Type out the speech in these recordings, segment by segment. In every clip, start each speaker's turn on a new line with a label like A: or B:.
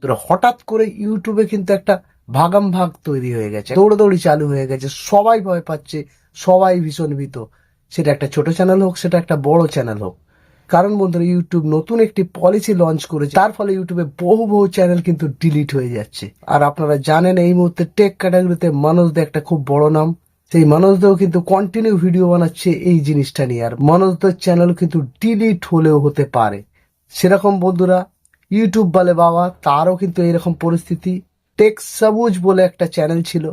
A: তো হঠাৎ করে ইউটিউবে কিন্তু একটা ভাগাম ভাগ তৈরি হয়ে গেছে, দৌড়াদৌড়ি চালু হয়ে গেছে, সবাই ভয় পাচ্ছে, সবাই ভীষণ ভীত। সেটা একটা ছোট চ্যানেল হোক, সেটা একটা বড় চ্যানেল হোক। কারণ বন্ধুরা, ইউটিউব নতুন একটি পলিসি লঞ্চ করেছে, তার ফলে ইউটিউবে বহু বহু চ্যানেল কিন্তু ডিলিট হয়ে যাচ্ছে। আর আপনারা জানেন এই মুহূর্তে টেক ক্যাটাগরিতে মনোজ দা একটা খুব বড় নাম। সেই মনোজ দাও কিন্তু কন্টিনিউ ভিডিও বানাচ্ছে এই জিনিসটা নিয়ে, আর মনোজ দার চ্যানেল কিন্তু ডিলিট হলেও হতে পারে। সেরকম বন্ধুরা, ইউটিউব বলে বাবা, তারও কিন্তু এরকম পরিস্থিতি। টেক সবুজ বলে একটা চ্যানেল ছিল,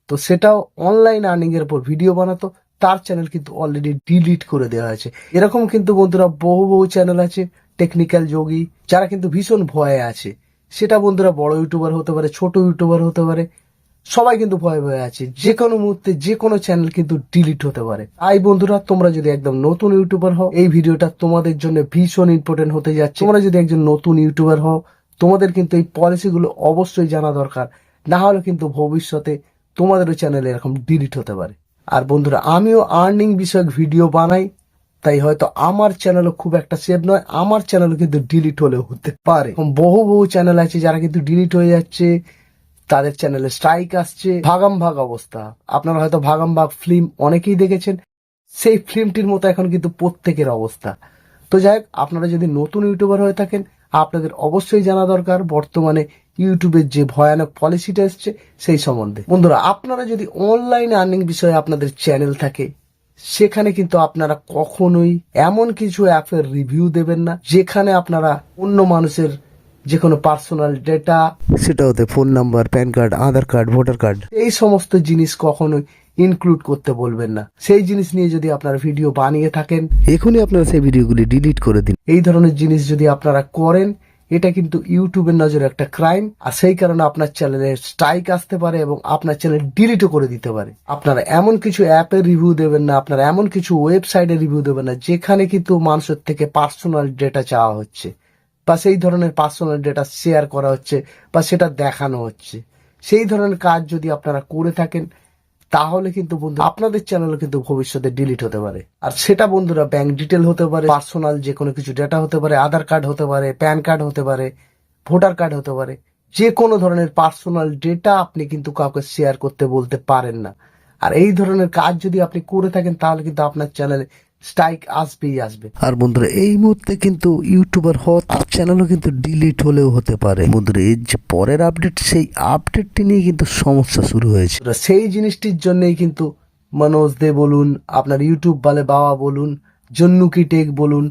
A: তো সেটাও অনলাইন আর্নিং এর উপর ভিডিও বানাতো, তার চ্যানেল কিন্তু অলরেডি ডিলিট করে দেওয়া হয়েছে। এরকম কিন্তু বন্ধুরা বহু বহু চ্যানেল আছে, টেকনিক্যাল যোগী, যারা কিন্তু ভীষণ ভয়ে আছে। সেটা বন্ধুরা বড় ইউটিউবার হতে পারে, ছোট ইউটিউবার হতে পারে, সবাই কিন্তু ভয়ে ভয়ে আছে। যে কোনো মুহূর্তে যে কোনো চ্যানেল কিন্তু ডিলিট হতে পারে। তাই বন্ধুরা, তোমরা যদি একদম নতুন ইউটিউবার হও, এই ভিডিওটা তোমাদের জন্য ভীষণ ইম্পর্টেন্ট হতে যাচ্ছে। তোমরা যদি একজন নতুন ইউটিউবার হও, তোমাদের কিন্তু এই পলিসিগুলো অবশ্যই জানা দরকার, না হলে কিন্তু ভবিষ্যতে তোমাদেরও চ্যানেল এরকম ডিলিট হতে পারে। আর বন্ধুরা, আমিও আর্নিং বিষয়ক ভিডিও বানাই, তাই হয়তো আমার চ্যানেলও খুব একটা সেভ নয়, আমার চ্যানেলও কিন্তু ডিলিট হলেও হতে পারে। বহু বহু চ্যানেল আছে যারা কিন্তু ডিলিট হয়ে যাচ্ছে, তাদের চ্যানেলে স্ট্রাইক আসছে, ভাগাম ভাগ অবস্থা। আপনারা হয়তো ভাগাম ভাগ ফিল্ম অনেকেই দেখেছেন, সেই ফিল্মটির মতো এখন কিন্তু প্রত্যেকের অবস্থা। তো যাই হোক, আপনারা যদি নতুন ইউটিউবার হয়ে থাকেন, আপনাদের অবশ্যই জানা দরকার বর্তমানে ইউটিউবের যে ভয়ানক পলিসিটা এসছে সেই সম্বন্ধে। বন্ধুরা, আপনারা যদি অনলাইন আর্নিং বিষয়ে আপনাদের চ্যানেল থাকে, সেখানে কিন্তু আপনারা কখনোই এমন কিছু অ্যাপের রিভিউ দেবেন না যেখানে আপনারা অন্য মানুষের যে কোনো পার্সোনাল ডেটা, সেটা হতে ফোন নাম্বার, প্যান কার্ড, আধার কার্ড, ভোটার কার্ড, এই সমস্ত জিনিস কখনোই ইনক্লুড করতে বলবেন না। সেই জিনিস নিয়ে যদি আপনারা ভিডিও বানিয়ে থাকেন, এখনই আপনারা সেই ভিডিওগুলি ডিলিট করে দিন। এই ধরনের জিনিস যদি আপনারা করেন, এটা কিন্তু ইউটিউবের নজরে একটা ক্রাইম, আর সেই কারণে আপনার চ্যানেলে স্ট্রাইক আসতে পারে এবং আপনার চ্যানেল ডিলিটও করে দিতে পারে। আপনারা এমন কিছু অ্যাপের রিভিউ দেবেন না, আপনারা এমন কিছু ওয়েবসাইটের রিভিউ দেবেন না যেখানে কিন্তু মানুষের থেকে পার্সোনাল ডেটা চাওয়া হচ্ছে, বা সেই ধরনের পার্সোনাল ডেটা শেয়ার করা হচ্ছে, বা সেটা দেখানো হচ্ছে। সেই ধরনের কাজ যদি আপনারা করে থাকেন, তাহলে কিন্তু বন্ধু আপনাদের চ্যানেলও কিন্তু ভবিষ্যতে ডিলিট হতে পারে। আর সেটা বন্ধুরা ব্যাংক ডিটেল হতে পারে, পার্সোনাল যে কোনো কিছু ডেটা হতে পারে, আধার কার্ড হতে পারে, প্যান কার্ড হতে পারে, ভোটার কার্ড হতে পারে। যে কোনো ধরনের পার্সোনাল ডেটা আপনি কিন্তু কাউকে শেয়ার করতে বলতে পারেন না। আর এই ধরনের কাজ যদি আপনি করে থাকেন, তাহলে কিন্তু আপনার চ্যানেলে স্ট্রাইক আসবেই আসবে। আর বন্ধুরা, এই মুহূর্তে কিন্তু ইউটিউবার হওয়ার চ্যানেলও কিন্তু ডিলিট হলেও হতে পারে। বন্ধুরা, এর যে পরের আপডেট, সেই আপডেটটি নিয়ে কিন্তু সমস্যা শুরু হয়েছে। সেই জিনিসটির জন্যই কিন্তু মনোজ দে বলুন, আপনার ইউটিউব বলে বাবা বলুন, জন্নুকি টেক বলুন,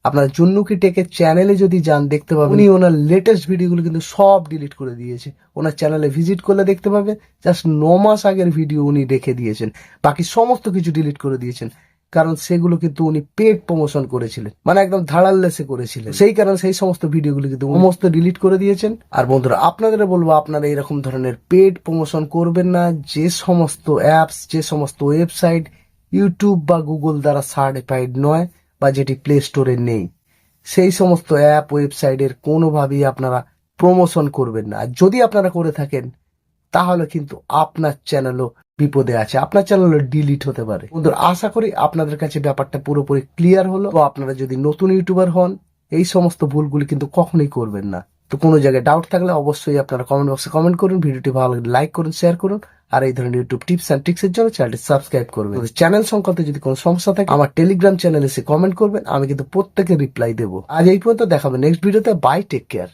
A: আপনার জন্নুকি টেকের চ্যানেলে যদি যান, দেখতে পাবেন উনি ওনার লেটেস্ট ভিডিওগুলো কিন্তু সব ডিলিট করে দিয়েছে। ওনার চ্যানেলে ভিজিট করলে দেখতে পাবেন জাস্ট 9 মাস আগের ভিডিও উনি রেখে দিয়েছেন, বাকি সমস্ত কিছু ডিলিট করে দিয়েছেন। কারণ সেগুলো কিন্তু উনি পেড প্রমোশন করেছিলেন, মানে একদম ধাড়াল্লেসে করেছিলেন। সেই কারণে সেই সমস্ত ভিডিওগুলো কিন্তু সমস্ত ডিলিট করে দিয়েছেন। আর বন্ধুরা, আপনাদের বলবো, আপনারা এরকম ধরনের পেড প্রমোশন করবেন না। যে সমস্ত অ্যাপস, যে সমস্ত ওয়েবসাইট ইউটিউব বা গুগল দ্বারা সার্টিফাইড নয়, বা যেটি প্লে স্টোরে নেই, সেই সমস্ত অ্যাপ ওয়েবসাইটের কোনোভাবেই আপনারা প্রমোশন করবেন না। আর যদি আপনারা করে থাকেন, তাহলে কিন্তু আপনার চ্যানেলও বিপদে আছে, আপনার চ্যানেলও ডিলিট হতে পারে। বন্ধুরা, আশা করি আপনাদের কাছে ব্যাপারটা পুরোপুরি ক্লিয়ার হলো। তো আপনারা যদি নতুন ইউটিউবার হন, এই সমস্ত ভুলগুলি কিন্তু কখনোই করবেন না। তো কোনো জায়গায় ডাউট থাকলে অবশ্যই আপনারা কমেন্ট বক্সে কমেন্ট করুন, ভিডিওটি ভালো লাগলে লাইক করুন, শেয়ার করুন, আর এই ধরনের ইউটিউব টিপস অ্যান্ড ট্রিক্সের জন্য চ্যানেলটি সাবস্ক্রাইব করবেন। চ্যানেল সংক্রান্ত যদি কোনো সমস্যা থাকে, আমার টেলিগ্রাম চ্যানেলে এসে কমেন্ট করবেন, আমি কিন্তু প্রত্যেকে রিপ্লাই দেবো। আজ এই পর্যন্ত, দেখাবে নেক্সট ভিডিওতে। Bye, take care.